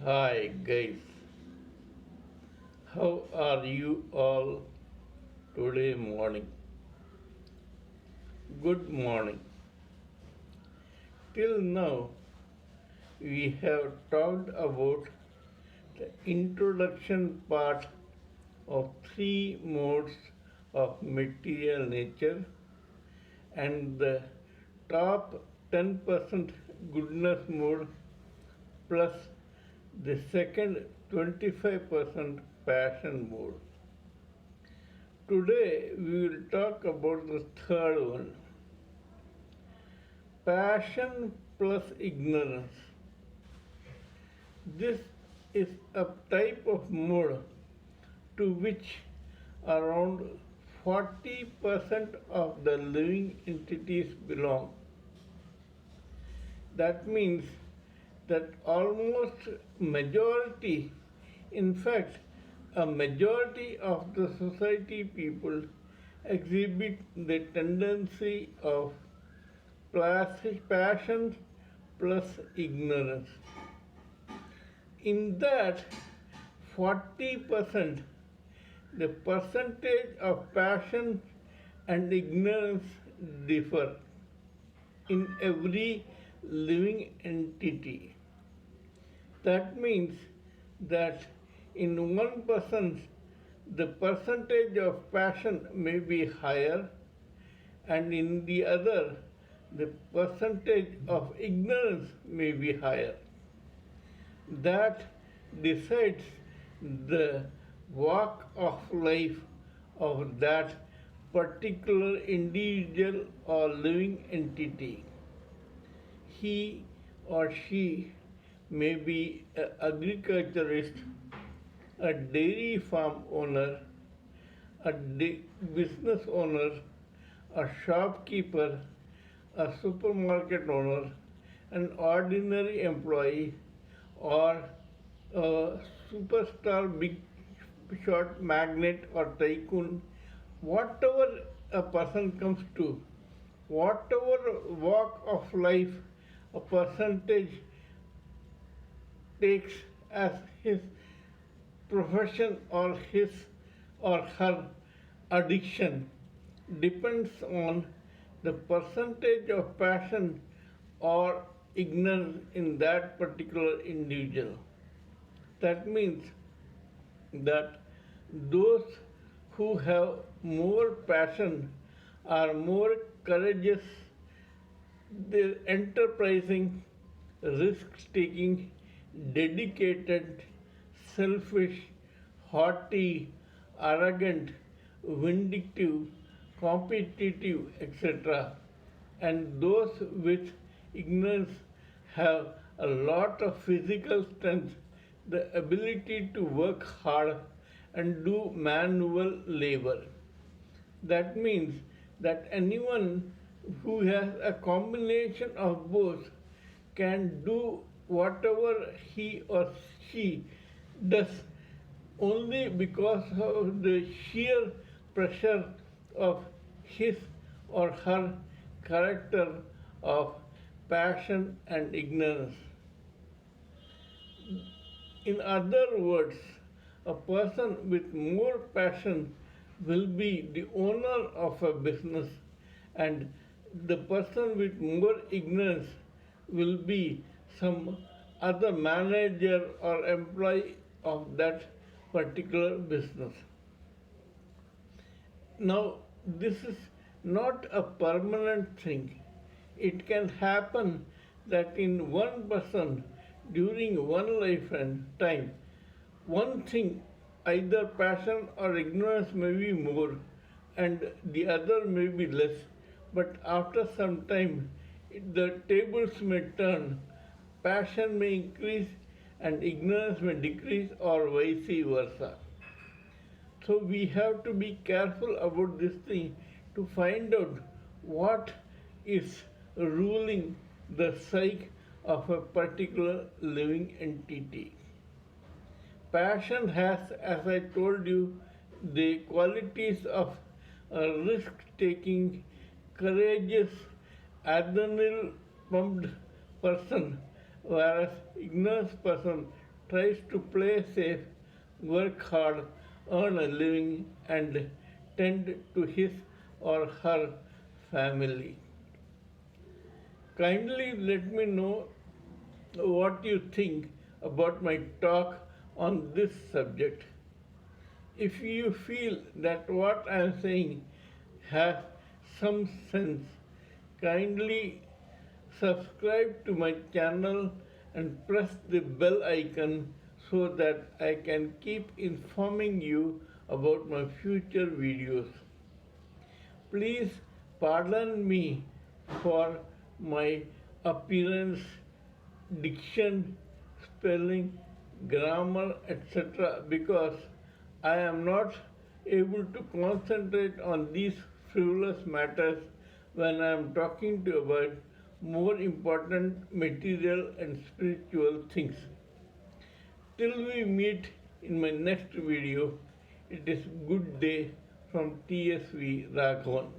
Hi guys, how are you all today morning? Good morning. Till now, we have talked about the introduction part of three modes of material nature and the top 10% goodness mode plus the second 25% passion mode. Today we will talk about the third one, passion plus ignorance. This is a type of mode to which around 40% of the living entities belong. That means that almost majority, in fact, a majority of the society people exhibit the tendency of passion plus ignorance. In that 40%, the percentage of passion and ignorance differ in every living entity. That means that in one person the percentage of passion may be higher and in the other the percentage of ignorance may be higher. That decides the walk of life of that particular individual or living entity. He or she may be an agriculturist, a dairy farm owner, a business owner, a shopkeeper, a supermarket owner, an ordinary employee, or a superstar big shot magnate or tycoon, whatever a person comes to, whatever walk of life a percentage takes as his profession or his or her addiction depends on the percentage of passion or ignorance in that particular individual. That means that those who have more passion are more courageous, they're enterprising, risk taking, dedicated, selfish, haughty, arrogant, vindictive, competitive, etc. And those with ignorance have a lot of physical strength, the ability to work hard and do manual labor. That means that anyone who has a combination of both can do whatever he or she does only because of the sheer pressure of his or her character of passion and ignorance. In other words, a person with more passion will be the owner of a business, and the person with more ignorance will be some other manager or employee of that particular business. Now, this is not a permanent thing. It can happen that in one person during one lifetime, one thing, either passion or ignorance may be more and the other may be less, but after some time the tables may turn, passion may increase and ignorance may decrease or vice versa. So we have to be careful about this thing to find out what is ruling the psyche of a particular living entity. Passion has, as I told you, the qualities of a risk-taking, courageous, adrenaline pumped person, whereas ignorance person tries to play safe, work hard, earn a living, and tend to his or her family. Kindly let me know what you think about my talk on this subject. If you feel that what I am saying has some sense, kindly subscribe to my channel and press the bell icon so that I can keep informing you about my future videos. Please pardon me for my appearance, diction, spelling, grammar, etc. because I am not able to concentrate on these frivolous matters when I am talking to about more important material and spiritual things. Till we meet in my next video, it is good day from TSV Raghavan.